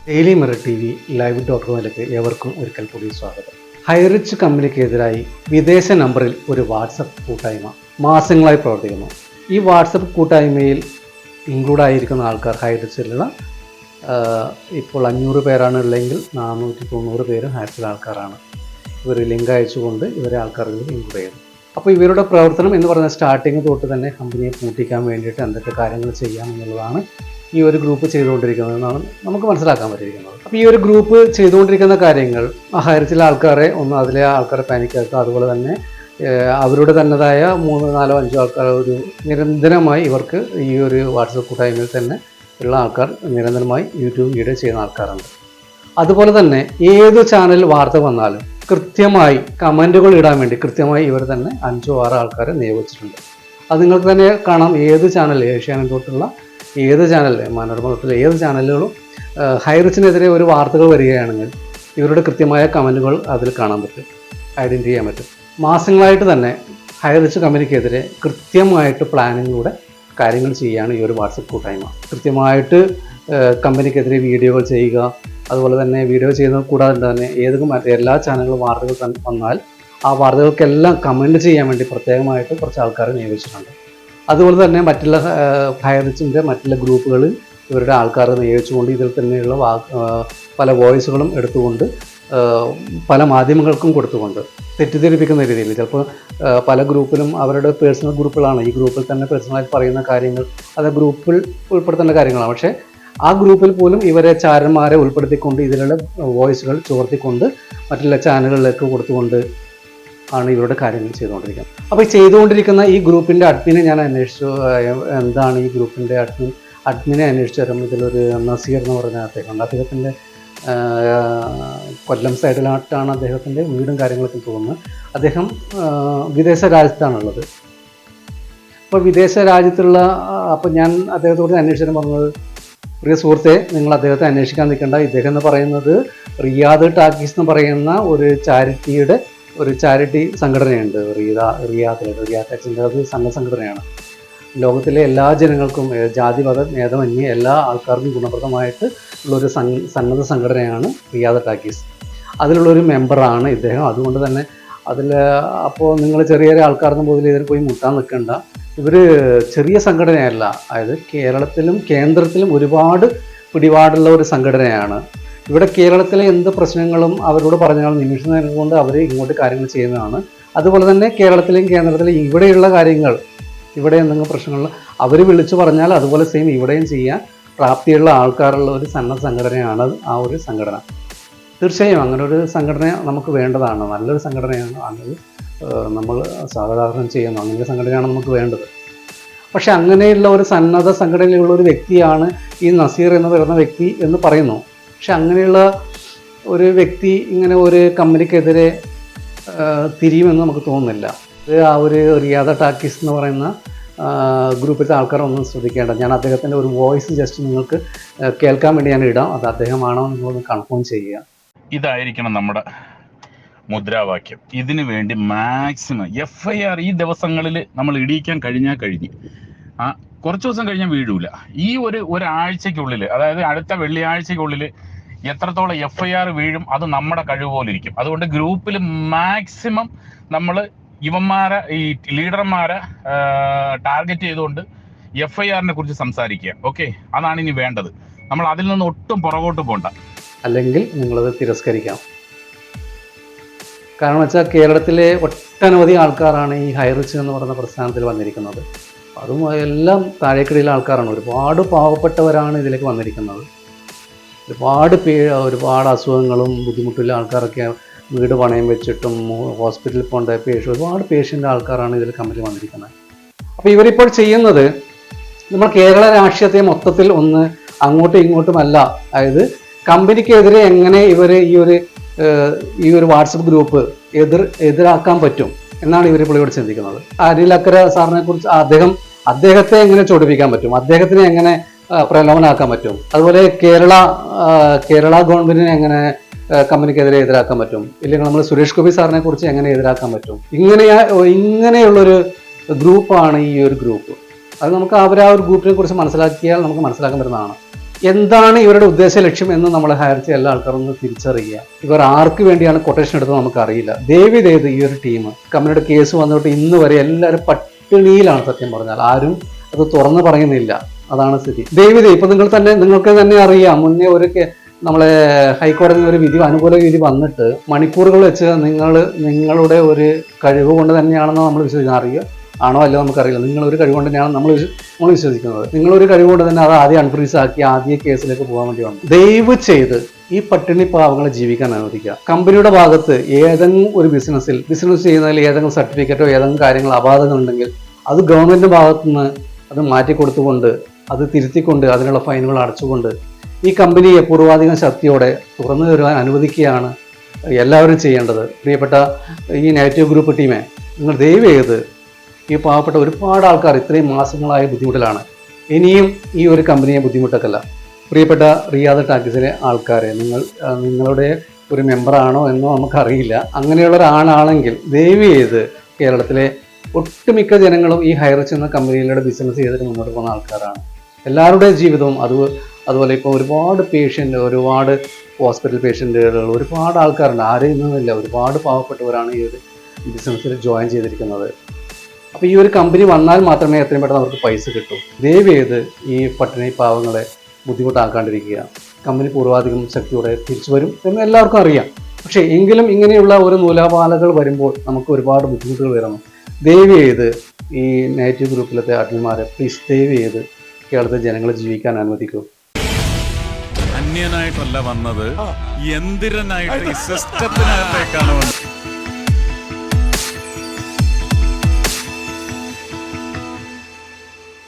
Daily mirror T V live.com ഏവർക്കും ഒരിക്കൽ കൂടി സ്വാഗതം. ഹൈറിച്ച് കമ്പനിക്കെതിരായി വിദേശ നമ്പറിൽ ഒരു വാട്സപ്പ് കൂട്ടായ്മ മാസങ്ങളായി പ്രവർത്തിക്കുന്നു. ഈ വാട്സപ്പ് കൂട്ടായ്മയിൽ ഇൻക്ലൂഡ് ആയിരിക്കുന്ന ആൾക്കാർ ഹൈറിച്ചിലുള്ള ഇപ്പോൾ 500 പേരാണ് ഉള്ളെങ്കിൽ 490 പേര് ഹൈറിച്ചിലെ ആൾക്കാരാണ്. ഇവർ ലിങ്ക് അയച്ചുകൊണ്ട് ഇവരെ ആൾക്കാരിൽ ഇൻക്ലൂഡ് ചെയ്യുന്നു. അപ്പോൾ ഇവരുടെ പ്രവർത്തനം എന്ന് പറയുന്നത് സ്റ്റാർട്ടിങ് തൊട്ട് തന്നെ കമ്പനിയെ പൂട്ടിക്കാൻ വേണ്ടിയിട്ട് എന്തൊക്കെ കാര്യങ്ങൾ ചെയ്യാം എന്നുള്ളതാണ് ഈ ഒരു ഗ്രൂപ്പ് ചെയ്തുകൊണ്ടിരിക്കുന്നതെന്നാണ് നമുക്ക് മനസ്സിലാക്കാൻ പറ്റിയിരിക്കുന്നത്. അപ്പോൾ ഈ ഒരു ഗ്രൂപ്പ് ചെയ്തുകൊണ്ടിരിക്കുന്ന കാര്യങ്ങൾ ഹൈറിച്ചിലെ ആൾക്കാരെ അതിലെ ആൾക്കാരെ പാനിക്കാക്കുക, അതുപോലെ തന്നെ അവരുടെ തന്നതായ 3, 4, 5 ആൾക്കാർ ഒരു നിരന്തരമായി ഇവർക്ക് ഈ ഒരു വാട്സപ്പ് കൂട്ടായ്മയിൽ തന്നെ ഉള്ള ആൾക്കാർ നിരന്തരമായി യൂട്യൂബ് വീഡിയോ ചെയ്യുന്ന ആൾക്കാരുണ്ട്. അതുപോലെ തന്നെ ഏത് ചാനൽ വാർത്ത വന്നാലും കൃത്യമായി കമൻറ്റുകൾ ഇടാൻ വേണ്ടി കൃത്യമായി ഇവർ തന്നെ 5 or 6 ആൾക്കാരെ നിയോഗിച്ചിട്ടുണ്ട്. അത് നിങ്ങൾക്ക് തന്നെ കാണാം. ഏത് ചാനൽ, ഏഷ്യാനെറ്റ് തൊട്ടുള്ള ഏത് ചാനൽ, മനോരമത്തിലെ ഏത് ചാനലുകളും ഹൈറിച്ചിനെതിരെ ഒരു വാർത്തകൾ വരികയാണെങ്കിൽ ഇവരുടെ കൃത്യമായ കമൻറ്റുകൾ അതിൽ കാണാൻ പറ്റും, ഐഡൻറ്റിഫൈ ചെയ്യാൻ പറ്റും. മാസങ്ങളായിട്ട് തന്നെ ഹൈറിച്ച് കമ്പനിക്കെതിരെ കൃത്യമായിട്ട് പ്ലാനിങ്ങിലൂടെ കാര്യങ്ങൾ ചെയ്യുകയാണ് ഈ ഒരു വാട്സപ്പ് കൂട്ടായ്മ. കൃത്യമായിട്ട് കമ്പനിക്കെതിരെ വീഡിയോകൾ ചെയ്യുക, അതുപോലെ തന്നെ വീഡിയോ ചെയ്യുന്നത് കൂടാതെ തന്നെ എല്ലാ ചാനലുകളും വാർത്തകൾ വന്നാൽ ആ വാർത്തകൾക്കെല്ലാം കമൻറ്റ് ചെയ്യാൻ വേണ്ടി പ്രത്യേകമായിട്ട് കുറച്ച് ആൾക്കാരെ നിയോഗിച്ചിട്ടുണ്ട്. അതുപോലെ തന്നെ മറ്റുള്ള ഹൈറിച്ചിൻ്റെ മറ്റുള്ള ഗ്രൂപ്പുകളിൽ ഇവരുടെ ആൾക്കാരെ നിയോഗിച്ചുകൊണ്ട് ഇതിൽ തന്നെയുള്ള പല വോയിസുകളും എടുത്തുകൊണ്ട് പല മാധ്യമങ്ങൾക്കും കൊടുത്തുകൊണ്ട് തെറ്റിദ്ധരിപ്പിക്കുന്ന രീതിയിൽ ചിലപ്പോൾ പല ഗ്രൂപ്പിലും അവരുടെ പേഴ്സണൽ ഗ്രൂപ്പുകളാണ്, ഈ ഗ്രൂപ്പിൽ തന്നെ പേഴ്സണലായിട്ട് പറയുന്ന കാര്യങ്ങൾ അത് ഗ്രൂപ്പിൽ ഉൾപ്പെടുത്തേണ്ട കാര്യങ്ങളാണ്. പക്ഷേ ആ ഗ്രൂപ്പിൽ പോലും ഇവരെ ചാരന്മാരെ ഉൾപ്പെടുത്തിക്കൊണ്ട് ഇതിലുള്ള വോയിസുകൾ ചോർത്തിക്കൊണ്ട് മറ്റുള്ള ചാനലുകളിലേക്ക് കൊടുത്തുകൊണ്ട് ആണ് ഇവരുടെ കാര്യങ്ങൾ ചെയ്തുകൊണ്ടിരിക്കുന്നത്. അപ്പോൾ ഈ ചെയ്തുകൊണ്ടിരിക്കുന്ന ഈ ഗ്രൂപ്പിൻ്റെ അഡ്മിനെ ഞാൻ അന്വേഷിച്ചു. എന്താണ് ഈ ഗ്രൂപ്പിൻ്റെ അഡ്മിനെ അന്വേഷിച്ചു വരുമ്പോൾ ഇതിലൊരു നസീർ എന്ന് പറഞ്ഞ അദ്ദേഹത്തിൻ്റെ കൊല്ലം സൈഡിലായിട്ടാണ് അദ്ദേഹത്തിൻ്റെ വീടും കാര്യങ്ങളൊക്കെ തോന്നുന്നത്. അദ്ദേഹം വിദേശ രാജ്യത്താണുള്ളത്. അപ്പോൾ വിദേശ രാജ്യത്തുള്ള ഞാൻ അദ്ദേഹത്തോട് അന്വേഷിച്ചാൽ പറഞ്ഞത്, പ്രിയ സുഹൃത്തെ, നിങ്ങൾ അദ്ദേഹത്തെ അന്വേഷിക്കാൻ നിൽക്കേണ്ട. ഇദ്ദേഹം എന്ന് പറയുന്നത് റിയാദ് ടാക്കീസ് എന്ന് പറയുന്ന ഒരു ചാരിറ്റി സംഘടനയുണ്ട് റിയാദ് ടാക്കീസിൻ്റെ. അത് സംഘടനയാണ്. ലോകത്തിലെ എല്ലാ ജനങ്ങൾക്കും ജാതിമത ഭേദമന്യേ എല്ലാ ആൾക്കാർക്കും ഗുണപ്രദമായിട്ട് ഉള്ളൊരു സന്നദ്ധ സംഘടനയാണ് റിയാദ് ടാക്കീസ്. അതിലുള്ളൊരു മെമ്പറാണ് ഇദ്ദേഹം. അതുകൊണ്ട് തന്നെ അപ്പോൾ നിങ്ങൾ ചെറിയ ആൾക്കാർന്ന് പോലും ഇതിൽ പോയി മുട്ടാൻ നിൽക്കേണ്ട. ഇവർ ചെറിയ സംഘടനയല്ല. അതായത് കേരളത്തിലും കേന്ദ്രത്തിലും ഒരുപാട് പിടിപാടുള്ള ഒരു സംഘടനയാണ്. ഇവിടെ കേരളത്തിലെ എന്ത് പ്രശ്നങ്ങളും അവരോട് പറഞ്ഞാൽ നിമിഷ നേരം കൊണ്ട് അവർ ഇങ്ങോട്ട് കാര്യങ്ങൾ ചെയ്യുന്നതാണ്. അതുപോലെ തന്നെ കേരളത്തിലെയും കേന്ദ്രത്തിലും ഇവിടെയുള്ള കാര്യങ്ങൾ, ഇവിടെ എന്തെങ്കിലും പ്രശ്നങ്ങൾ അവർ വിളിച്ചു പറഞ്ഞാൽ അതുപോലെ സെയിം ഇവിടെയും ചെയ്യാൻ പ്രാപ്തിയുള്ള ആൾക്കാരുള്ള ഒരു സന്നദ്ധ സംഘടനയാണ് ആ ഒരു സംഘടന. തീർച്ചയായും അങ്ങനെ ഒരു സംഘടന നമുക്ക് വേണ്ടതാണ്. നല്ലൊരു സംഘടനയാണ് അത് നമ്മൾ സാധാരണ ചെയ്യുന്നു. അങ്ങനൊരു സംഘടനയാണ് നമുക്ക് വേണ്ടത്. പക്ഷെ അങ്ങനെയുള്ള ഒരു സന്നദ്ധ സംഘടനയിലുള്ള ഒരു വ്യക്തിയാണ് ഈ നസീർ എന്ന് പറയുന്ന വ്യക്തി എന്ന് പറയുന്നു. പക്ഷെ അങ്ങനെയുള്ള ഒരു വ്യക്തി ഇങ്ങനെ ഒരു കമ്പനിക്കെതിരെ തിരിയുമെന്ന് നമുക്ക് തോന്നുന്നില്ല. ആ ഒരു റിയാദ ടാക്കീസ് എന്ന് പറയുന്ന ഗ്രൂപ്പിലത്തെ ആൾക്കാരൊന്നും ശ്രദ്ധിക്കേണ്ട. ഞാൻ അദ്ദേഹത്തിൻ്റെ ഒരു വോയിസ് ജസ്റ്റ് നിങ്ങൾക്ക് കേൾക്കാൻ വേണ്ടി ഞാൻ ഇടാം. അത് അദ്ദേഹമാണോ നിങ്ങളൊന്ന് കൺഫേം ചെയ്യുക. ഇതായിരിക്കണം നമ്മുടെ മുദ്രാവാക്യം. ഇതിനു വേണ്ടി മാക്സിമം FIR ഈ ദിവസങ്ങളിൽ നമ്മൾ ഇടിയിക്കാൻ കഴിഞ്ഞു. കുറച്ച് ദിവസം കഴിഞ്ഞാൽ വീഴൂല. ഈ ഒരാഴ്ചക്കുള്ളിൽ, അതായത് അടുത്ത വെള്ളിയാഴ്ചക്കുള്ളിൽ എത്രത്തോളം FIR വീഴും അത് നമ്മുടെ കഴിവ് പോലെ ഇരിക്കും. അതുകൊണ്ട് ഗ്രൂപ്പിൽ മാക്സിമം നമ്മൾ ഇവന്മാരെ, ഈ ലീഡർമാരെ ടാർഗറ്റ് ചെയ്തുകൊണ്ട് FIR-നെ കുറിച്ച് സംസാരിക്കുക. ഓക്കെ, അതാണ് ഇനി വേണ്ടത്. നമ്മൾ അതിൽ നിന്ന് ഒട്ടും പുറകോട്ട് പോകണ്ട. അല്ലെങ്കിൽ നിങ്ങളത് തിരസ്കരിക്കാം. കാരണം വെച്ചാൽ കേരളത്തിലെ ഒട്ടനവധി ആൾക്കാരാണ് ഈ ഹൈറിച്ച് എന്ന് പറയുന്ന പ്രസ്ഥാനത്തിൽ വന്നിരിക്കുന്നത്. അതും എല്ലാം താഴേക്കിടയിലെ ആൾക്കാരാണ്. ഒരുപാട് പാവപ്പെട്ടവരാണ് ഇതിലേക്ക് വന്നിരിക്കുന്നത്. ഒരുപാട് അസുഖങ്ങളും ബുദ്ധിമുട്ടുള്ള ആൾക്കാരൊക്കെ വീട് പണയം വെച്ചിട്ടും ഹോസ്പിറ്റലിൽ പോകേണ്ട ഒരുപാട് പേഷ്യൻ്റ് ആൾക്കാരാണ് ഇതിൽ കമ്പനി വന്നിരിക്കുന്നത്. അപ്പോൾ ഇവരിപ്പോൾ ചെയ്യുന്നത് നമ്മൾ കേരള രാഷ്ട്രീയത്തെ മൊത്തത്തിൽ ഒന്ന് അങ്ങോട്ടും ഇങ്ങോട്ടുമല്ല, അതായത് കമ്പനിക്കെതിരെ എങ്ങനെ ഇവർ ഈ ഒരു വാട്സപ്പ് ഗ്രൂപ്പ് എതിരാക്കാൻ പറ്റും എന്നാണ് ഇവരിപ്പോൾ ഇവിടെ ചിന്തിക്കുന്നത്. അനിൽ അക്കര സാറിനെ കുറിച്ച് അദ്ദേഹത്തെ എങ്ങനെ ചൊടിപ്പിക്കാൻ പറ്റും, അദ്ദേഹത്തിനെ എങ്ങനെ പ്രലോഭനാക്കാൻ പറ്റും, അതുപോലെ കേരള ഗവൺമെന്റിനെ എങ്ങനെ കമ്പനിക്കെതിരെ എതിരാക്കാൻ പറ്റും, ഇല്ലെങ്കിൽ നമ്മൾ സുരേഷ് ഗോപി സാറിനെ കുറിച്ച് എങ്ങനെ എതിരാക്കാൻ പറ്റും, ഇങ്ങനെയുള്ളൊരു ഗ്രൂപ്പാണ് ഈ ഒരു ഗ്രൂപ്പ്. അത് നമുക്ക് ആ ഒരു ഗ്രൂപ്പിനെ കുറിച്ച് മനസ്സിലാക്കിയാൽ നമുക്ക് മനസ്സിലാക്കാൻ പറ്റുന്നതാണ്. എന്താണ് ഇവരുടെ ഉദ്ദേശ ലക്ഷ്യം എന്ന് നമ്മൾ ഹയർ ചെയ്ത എല്ലാ ആൾക്കാരും ഒന്ന് തിരിച്ചറിയുക. ഇവർ ആർക്ക് വേണ്ടിയാണ് കൊട്ടേഷൻ എടുത്തത് നമുക്കറിയില്ല. ദയവ് ചെയ്ത് ഈ ഒരു ടീം കമ്പനിയുടെ കേസ് വന്നിട്ട് ഇന്ന് വരെ എല്ലാവരും പട്ടിണിയിലാണ്. സത്യം പറഞ്ഞാൽ ആരും അത് തുറന്നു പറയുന്നില്ല. അതാണ് സ്ഥിതി. ദയവ് ചെയ്ത് ഇപ്പൊ നിങ്ങൾക്ക് തന്നെ അറിയാം, മുന്നേ നമ്മളെ ഹൈക്കോടതി ഒരു വിധി, അനുകൂല വിധി വന്നിട്ട് മണിക്കൂറുകൾ വെച്ച് നിങ്ങളുടെ ഒരു കഴിവ് കൊണ്ട് തന്നെയാണെന്ന് നമ്മൾ വിശ്വസിക്കുന്നത്. അറിയുക ആണോ അല്ലോ നമുക്കറിയില്ല. നിങ്ങളൊരു കഴിവ് കൊണ്ട് തന്നെയാണ് നമ്മൾ വിശ്വസിക്കുന്നത്. നിങ്ങളൊരു കഴിവ് കൊണ്ട് തന്നെ അത് ആദ്യം അൺഫ്രീസ് ആക്കി ആദ്യ കേസിലേക്ക് പോകാൻ വേണ്ടി വന്നു. ദയവ് ചെയ്ത് ഈ പട്ടിണി പാവങ്ങളെ ജീവിക്കാൻ അനുവദിക്കുക. കമ്പനിയുടെ ഭാഗത്ത് ഏതെങ്കിലും ഒരു ബിസിനസ് ചെയ്യുന്നതിൽ ഏതെങ്കിലും സർട്ടിഫിക്കറ്റോ ഏതെങ്കിലും കാര്യങ്ങൾ അപാകതകൾ ഉണ്ടെങ്കിൽ അത് ഗവൺമെന്റിന്റെ ഭാഗത്തുനിന്ന് അത് മാറ്റിക്കൊടുത്തുകൊണ്ട് അത് തിരുത്തിക്കൊണ്ട് അതിനുള്ള ഫൈനുകൾ അടച്ചുകൊണ്ട് ഈ കമ്പനിയെ പൂർവാധികം ശക്തിയോടെ തുറന്നു തരുവാൻ അനുവദിക്കുകയാണ് എല്ലാവരും ചെയ്യേണ്ടത്. പ്രിയപ്പെട്ട ഈ നെഗറ്റീവ് ഗ്രൂപ്പ് ടീമെ, നിങ്ങൾ ദയവ് ചെയ്ത് ഈ പാവപ്പെട്ട ഒരുപാട് ആൾക്കാർ ഇത്രയും മാസങ്ങളായ ബുദ്ധിമുട്ടിലാണ്. ഇനിയും ഈ ഒരു കമ്പനിയെ ബുദ്ധിമുട്ടൊക്കെയല്ല. പ്രിയപ്പെട്ട റിയാദ് ടാക്സിലെ ആൾക്കാരെ, നിങ്ങളുടെ ഒരു മെമ്പറാണോ എന്നോ നമുക്കറിയില്ല. അങ്ങനെയുള്ള ഒരാളാണെങ്കിൽ ദയവ് ചെയ്ത് കേരളത്തിലെ ഒട്ടുമിക്ക ജനങ്ങളും ഈ ഹൈറിച്ച് എന്ന കമ്പനിയിലൂടെ ബിസിനസ് ചെയ്തിട്ട് മുന്നോട്ട് പോകുന്ന ആൾക്കാരാണ്. എല്ലാവരുടെയും ജീവിതവും അതുപോലെ ഇപ്പോൾ ഒരുപാട് ഒരുപാട് ഹോസ്പിറ്റൽ പേഷ്യൻറ്റുകൾ, ഒരുപാട് ആൾക്കാരുണ്ട്. ആരെയും നിന്നില്ല, ഒരുപാട് പാവപ്പെട്ടവരാണ് ഈ ഒരു ബിസിനസ്സിൽ ജോയിൻ ചെയ്തിരിക്കുന്നത്. അപ്പോൾ ഈ ഒരു കമ്പനി വന്നാൽ മാത്രമേ എത്രയും പെട്ടെന്ന് അവർക്ക് പൈസ കിട്ടൂ. ദയവ് ചെയ്ത് ഈ പട്ടിണി പാവങ്ങളെ ബുദ്ധിമുട്ടാക്കാണ്ടിരിക്കുക. കമ്പനി പൂർവാധികം ശക്തിയോടെ തിരിച്ചു വരും എന്ന് എല്ലാവർക്കും അറിയാം. പക്ഷേ എങ്കിലും ഇങ്ങനെയുള്ള ഒരു നൂലാപാലകൾ വരുമ്പോൾ നമുക്ക് ഒരുപാട് ബുദ്ധിമുട്ടുകൾ വരുന്നു. ദയവ് ചെയ്ത് ഈ നെഗറ്റീവ് ഗ്രൂപ്പിലത്തെ അഡ്മിന്മാരെ പ്ലീസ് ദയവ് ചെയ്ത് കേരളത്തിലെ ജനങ്ങളെ ജീവിക്കാൻ അനുവദിക്കൂ. അന്യനായിട്ടല്ല വന്നത്, യന്ത്രനായിട്ട് ഈ സിസ്റ്റത്തിനകത്തേക്കാണ് വന്നത്.